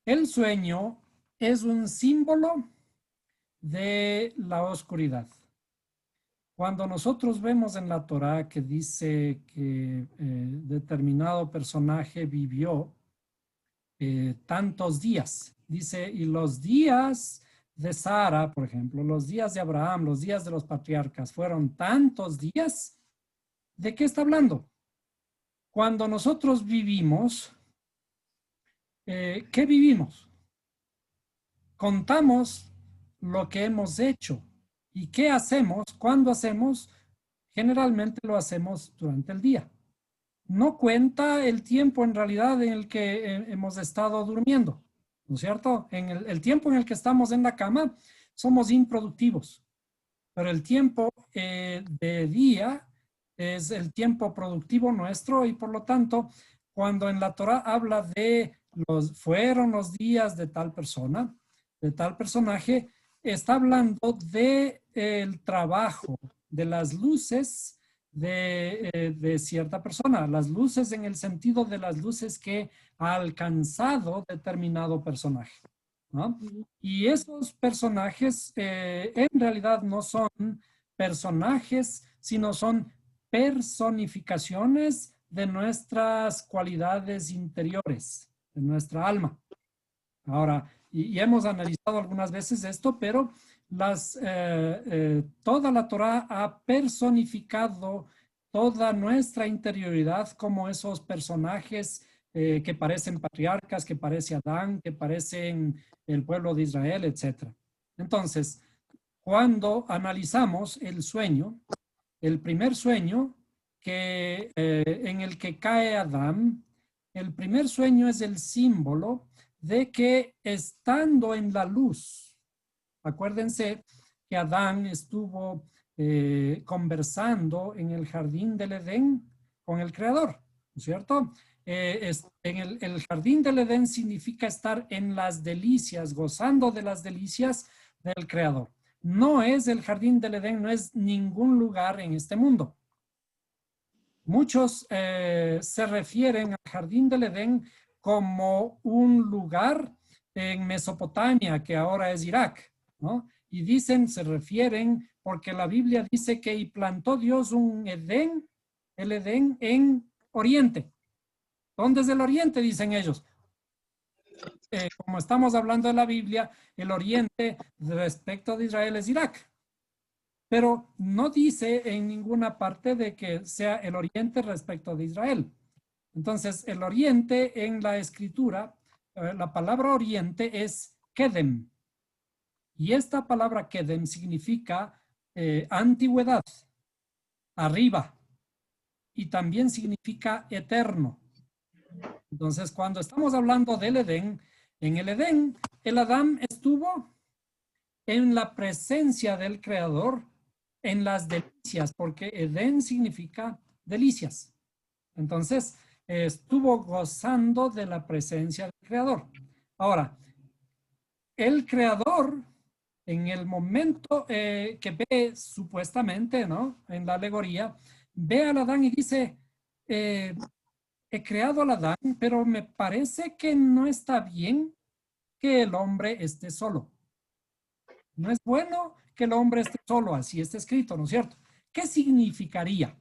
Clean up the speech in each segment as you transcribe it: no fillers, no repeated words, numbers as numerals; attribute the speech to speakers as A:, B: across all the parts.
A: El sueño es un símbolo de la oscuridad. Cuando nosotros vemos en la Torá que dice que determinado personaje vivió tantos días, dice, y los días de Sara, por ejemplo, los días de Abraham, los días de los patriarcas, fueron tantos días, ¿de qué está hablando? Cuando nosotros vivimos, ¿qué vivimos? Contamos lo que hemos hecho. ¿Y qué hacemos? ¿Cuándo hacemos? Generalmente lo hacemos durante el día. No cuenta el tiempo en realidad en el que hemos estado durmiendo, ¿no es cierto? En el tiempo en el que estamos en la cama, somos improductivos, pero el tiempo de día es el tiempo productivo nuestro y por lo tanto, cuando en la Torá habla de fueron los días de tal persona, de tal personaje, está hablando de el trabajo, de las luces de cierta persona, las luces en el sentido de las luces que ha alcanzado determinado personaje, ¿no? Y esos personajes en realidad no son personajes, sino son personificaciones de nuestras cualidades interiores, de nuestra alma. Ahora, y hemos analizado algunas veces esto, pero toda la Torá ha personificado toda nuestra interioridad como esos personajes que parecen patriarcas, que parece Adán, que parecen el pueblo de Israel, etc. Entonces, cuando analizamos el sueño, el primer sueño en el que cae Adán, el primer sueño es el símbolo de que estando en la luz, acuérdense que Adán estuvo conversando en el jardín del Edén con el Creador, ¿no es cierto? El jardín del Edén significa estar en las delicias, gozando de las delicias del Creador. No es el jardín del Edén, no es ningún lugar en este mundo. Muchos se refieren al jardín del Edén como un lugar en Mesopotamia, que ahora es Irak, ¿no? Y dicen, se refieren, porque la Biblia dice que y plantó Dios un Edén, el Edén en Oriente. ¿Dónde es el Oriente? Dicen ellos. Como estamos hablando de la Biblia, el Oriente respecto de Israel es Irak. Pero no dice en ninguna parte de que sea el Oriente respecto de Israel. Entonces, el Oriente en la escritura, la palabra Oriente es Kedem. Y esta palabra Kedem significa antigüedad, arriba, y también significa eterno. Entonces, cuando estamos hablando del Edén, en el Edén, el Adán estuvo en la presencia del Creador, en las delicias, porque Edén significa delicias. Entonces, estuvo gozando de la presencia del Creador. Ahora, el Creador, en el momento que ve supuestamente, ¿no? En la alegoría, ve al Adán y dice, he creado al Adán, pero me parece que no está bien que el hombre esté solo. No es bueno que el hombre esté solo, así está escrito, ¿no es cierto? ¿Qué significaría?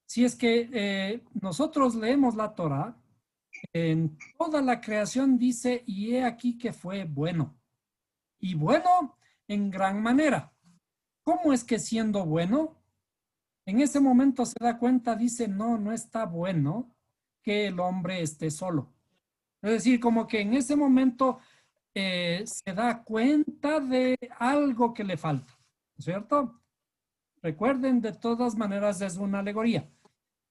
A: Si es que nosotros leemos la Torá, en toda la creación dice, y he aquí que fue bueno. Y bueno en gran manera. ¿Cómo es que siendo bueno? En ese momento se da cuenta, dice, no, no está bueno que el hombre esté solo. Es decir, como que en ese momento se da cuenta de algo que le falta, ¿no es cierto? Recuerden, de todas maneras es una alegoría,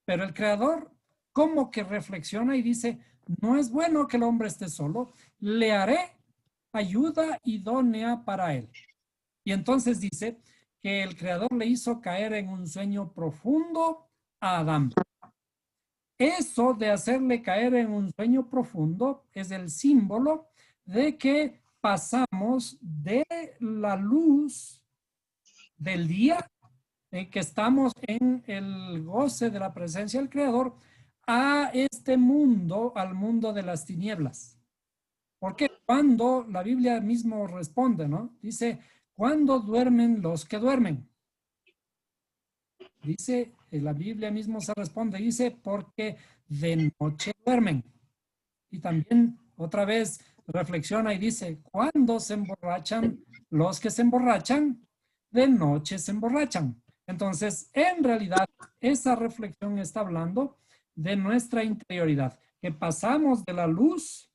A: pero el creador como que reflexiona y dice, no es bueno que el hombre esté solo, le haré ayuda idónea para él. Y entonces dice que el creador le hizo caer en un sueño profundo a Adán. Eso de hacerle caer en un sueño profundo es el símbolo de que pasamos de la luz del día, en que estamos en el goce de la presencia del Creador, a este mundo, al mundo de las tinieblas. ¿Por qué? cuando la Biblia mismo responde, ¿no? Dice, ¿cuándo duermen los que duermen? Dice, la Biblia mismo se responde, dice, porque de noche duermen. Y también otra vez reflexiona y dice, ¿cuándo se emborrachan los que se emborrachan? De noche se emborrachan. Entonces, en realidad, esa reflexión está hablando de nuestra interioridad, que pasamos de la luz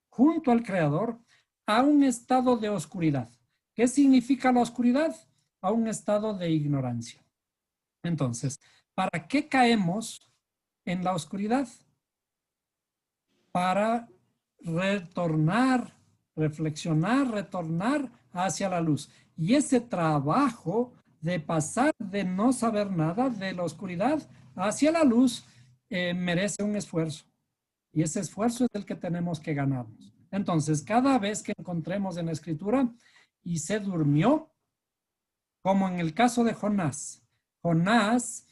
A: junto al Creador a un estado de oscuridad. ¿Qué significa la oscuridad? A un estado de ignorancia. Entonces, ¿para qué caemos en la oscuridad? Para retornar, reflexionar, retornar hacia la luz. Y ese trabajo de pasar de no saber nada de la oscuridad hacia la luz merece un esfuerzo. Y ese esfuerzo es el que tenemos que ganarnos. Entonces, cada vez que encontremos en la escritura y se durmió, como en el caso de Jonás, Jonás,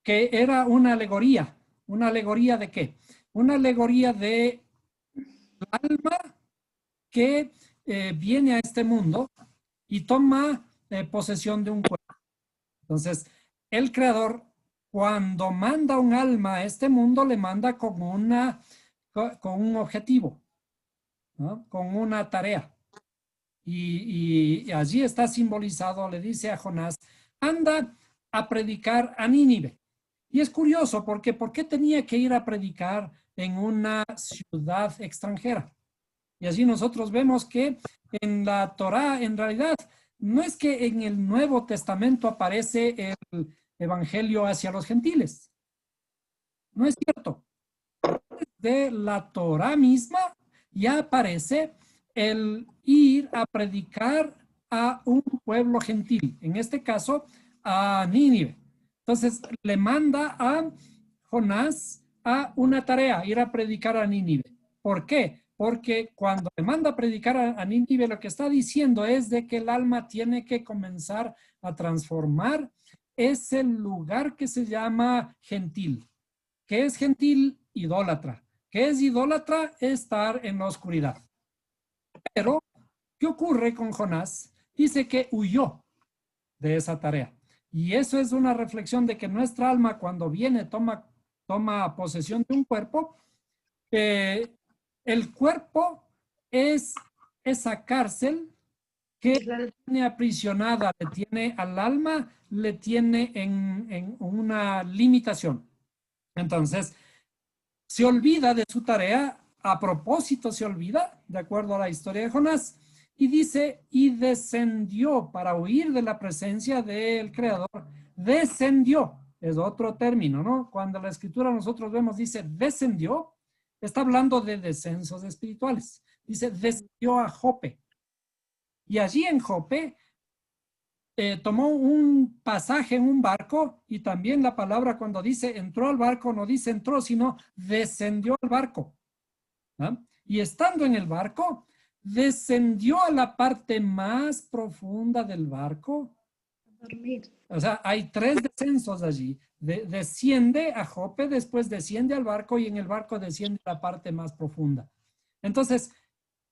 A: que era una alegoría de qué? Una alegoría de alma que viene a este mundo y toma posesión de un cuerpo. Entonces, el creador, cuando manda un alma a este mundo, le manda con un objetivo, ¿no? Con una tarea. Y allí está simbolizado, le dice a Jonás, anda a predicar a Nínive. Y es curioso porque ¿por qué tenía que ir a predicar en una ciudad extranjera? Y allí nosotros vemos que en la Torá, en realidad, no es que en el Nuevo Testamento aparece el evangelio hacia los gentiles. No es cierto. De la Torá misma ya aparece el ir a predicar a un pueblo gentil, en este caso a Nínive. Entonces le manda a Jonás a una tarea, ir a predicar a Nínive. ¿Por qué? Porque cuando le manda a predicar a Nínive, lo que está diciendo es de que el alma tiene que comenzar a transformar ese lugar que se llama gentil. ¿Qué es gentil? Idólatra. ¿Qué es idólatra? Estar en la oscuridad. Pero, ¿qué ocurre con Jonás? Dice que huyó de esa tarea. Y eso es una reflexión de que nuestra alma cuando viene, toma posesión de un cuerpo, el cuerpo es esa cárcel que tiene aprisionada, le tiene al alma, le tiene en una limitación. Entonces, se olvida de su tarea, a propósito se olvida, de acuerdo a la historia de Jonás, y dice, y descendió para huir de la presencia del Creador, descendió, es otro término, ¿no? Cuando la escritura nosotros vemos, dice, descendió, está hablando de descensos espirituales, dice, descendió a Jope, y allí en Jope tomó un pasaje en un barco y también la palabra cuando dice entró al barco no dice entró, sino descendió al barco. ¿No? Y estando en el barco, descendió a la parte más profunda del barco.
B: Dormir.
A: O sea, hay tres descensos allí. Desciende a Jope, después desciende al barco y en el barco desciende a la parte más profunda. Entonces,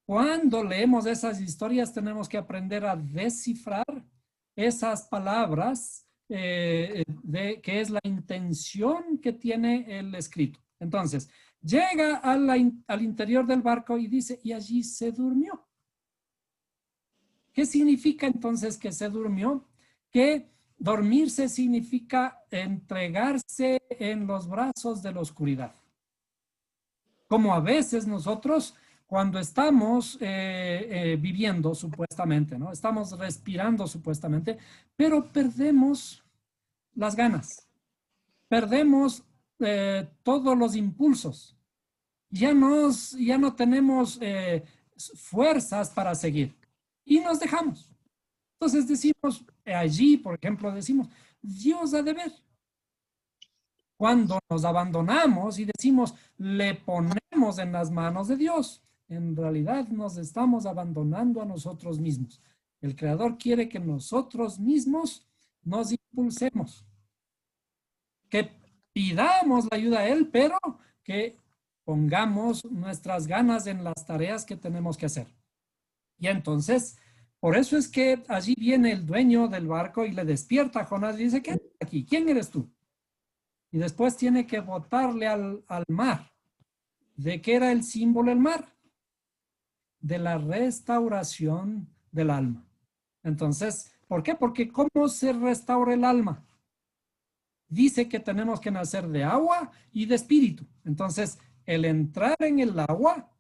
A: cuando leemos esas historias tenemos que aprender a descifrar esas palabras que es la intención que tiene el escrito. Entonces, llega al interior del barco y dice, y allí se durmió. ¿Qué significa entonces que se durmió? Que dormirse significa entregarse en los brazos de la oscuridad. Como a veces nosotros cuando estamos viviendo supuestamente, ¿no? Estamos respirando supuestamente, pero perdemos las ganas, perdemos todos los impulsos, ya no tenemos fuerzas para seguir y nos dejamos. Entonces decimos, allí, por ejemplo, decimos, Dios ha de ver. Cuando nos abandonamos y decimos, le ponemos en las manos de Dios, en realidad nos estamos abandonando a nosotros mismos. El Creador quiere que nosotros mismos nos impulsemos, que pidamos la ayuda a Él, pero que pongamos nuestras ganas en las tareas que tenemos que hacer. Y entonces, por eso es que allí viene el dueño del barco y le despierta a Jonás y dice, ¿qué haces aquí? ¿Quién eres tú? Y después tiene que botarle al mar. ¿De qué era el símbolo del mar? De la restauración del alma. Entonces, ¿por qué? Porque ¿cómo se restaura el alma? Dice que tenemos que nacer de agua y de espíritu. Entonces, el entrar en el agua,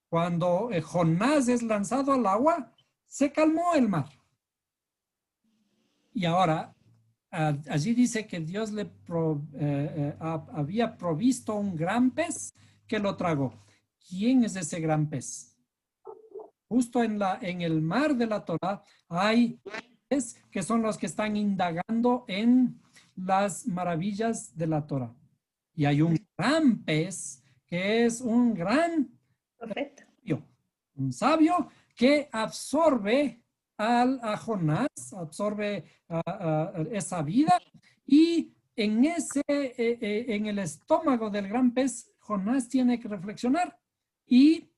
A: cuando Jonás es lanzado al agua, se calmó el mar. Y ahora, allí dice que Dios le había provisto un gran pez que lo tragó. ¿Quién es ese gran pez? Justo en el mar de la Torá hay peces que son los que están indagando en las maravillas de la Torá. Y hay un gran pez que es un gran sabio, un sabio que absorbe a Jonás, absorbe esa vida y en el estómago del gran pez, Jonás tiene que reflexionar y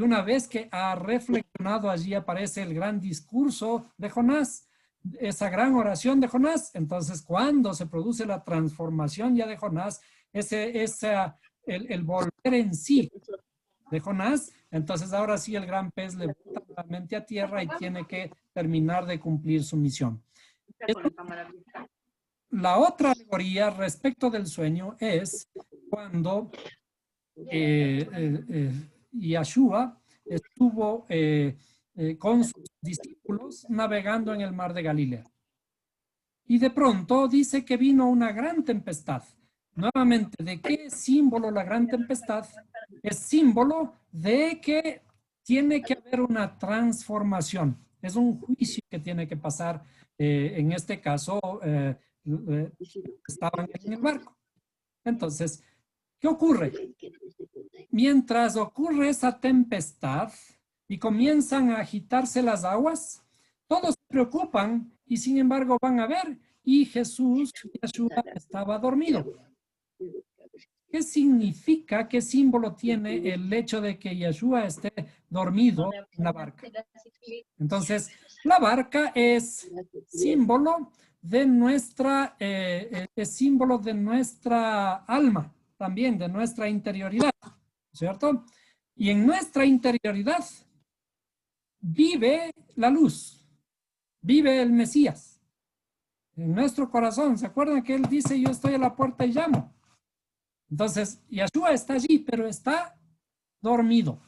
A: una vez que ha reflexionado, allí aparece el gran discurso de Jonás, esa gran oración de Jonás. Entonces, cuando se produce la transformación ya de Jonás, el volver en sí de Jonás, entonces ahora sí el gran pez le bota la mente a tierra y tiene que terminar de cumplir su misión. La otra alegoría respecto del sueño es cuando Yeshua estuvo con sus discípulos navegando en el mar de Galilea. Y de pronto dice que vino una gran tempestad. Nuevamente, ¿de qué es símbolo la gran tempestad? Es símbolo de que tiene que haber una transformación. Es un juicio que tiene que pasar. En este caso, estaban en el barco. Entonces, ¿qué ocurre? Mientras ocurre esa tempestad y comienzan a agitarse las aguas, todos se preocupan y sin embargo van a ver y Jesús, Yeshua, estaba dormido. ¿Qué significa, qué símbolo tiene el hecho de que Yeshua esté dormido en la barca? Entonces, la barca es símbolo de es símbolo de nuestra alma, también de nuestra interioridad, ¿cierto? Y en nuestra interioridad vive la luz, vive el Mesías. En nuestro corazón, ¿se acuerdan que él dice, yo estoy a la puerta y llamo? Entonces, Yeshua está allí, pero está dormido.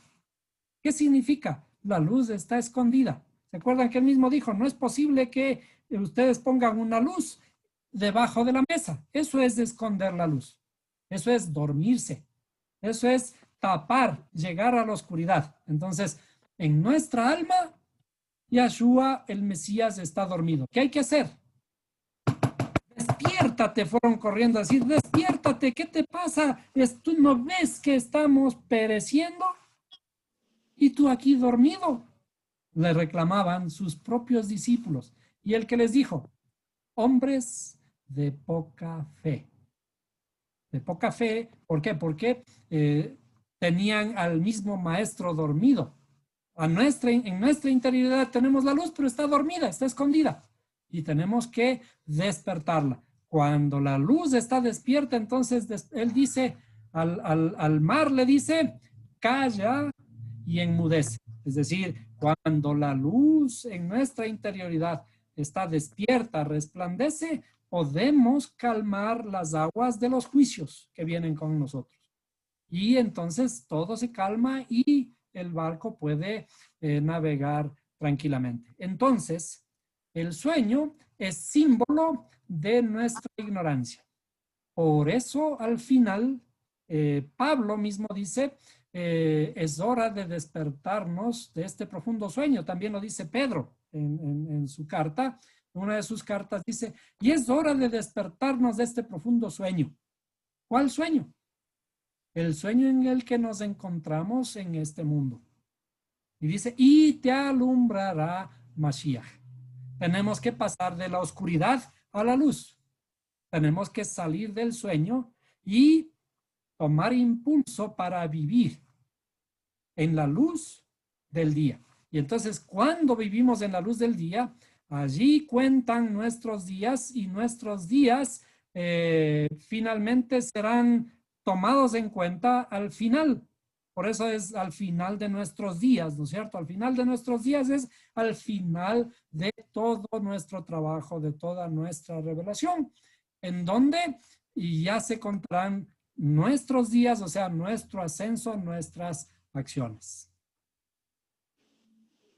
A: ¿Qué significa? La luz está escondida. ¿Se acuerdan que él mismo dijo, no es posible que ustedes pongan una luz debajo de la mesa? Eso es esconder la luz. Eso es dormirse. Eso es tapar, llegar a la oscuridad. Entonces, en nuestra alma, Yeshua, el Mesías, está dormido. ¿Qué hay que hacer? Despiértate, fueron corriendo a decir, despiértate, ¿qué te pasa? ¿Tú no ves que estamos pereciendo? ¿Y tú aquí dormido? Le reclamaban sus propios discípulos. Y el que les dijo, hombres de poca fe. De poca fe, ¿por qué? Porque tenían al mismo maestro dormido. En nuestra interioridad tenemos la luz, pero está dormida, está escondida. Y tenemos que despertarla. Cuando la luz está despierta, entonces él dice, al mar le dice, calla y enmudece. Es decir, cuando la luz en nuestra interioridad está despierta, resplandece, podemos calmar las aguas de los juicios que vienen con nosotros. Y entonces todo se calma y el barco puede navegar tranquilamente. Entonces, el sueño es símbolo de nuestra ignorancia. Por eso, al final, Pablo mismo dice, es hora de despertarnos de este profundo sueño. También lo dice Pedro en su carta. Una de sus cartas dice, y es hora de despertarnos de este profundo sueño. ¿Cuál sueño? El sueño en el que nos encontramos en este mundo. Y dice, y te alumbrará Mashiach. Tenemos que pasar de la oscuridad a la luz. Tenemos que salir del sueño y tomar impulso para vivir en la luz del día. Y entonces, cuando vivimos en la luz del día, allí cuentan nuestros días y nuestros días finalmente serán tomados en cuenta al final. Por eso es al final de nuestros días, ¿no es cierto? Al final de nuestros días es al final de todo nuestro trabajo, de toda nuestra revelación, en donde ya se contarán nuestros días, o sea, nuestro ascenso, nuestras acciones.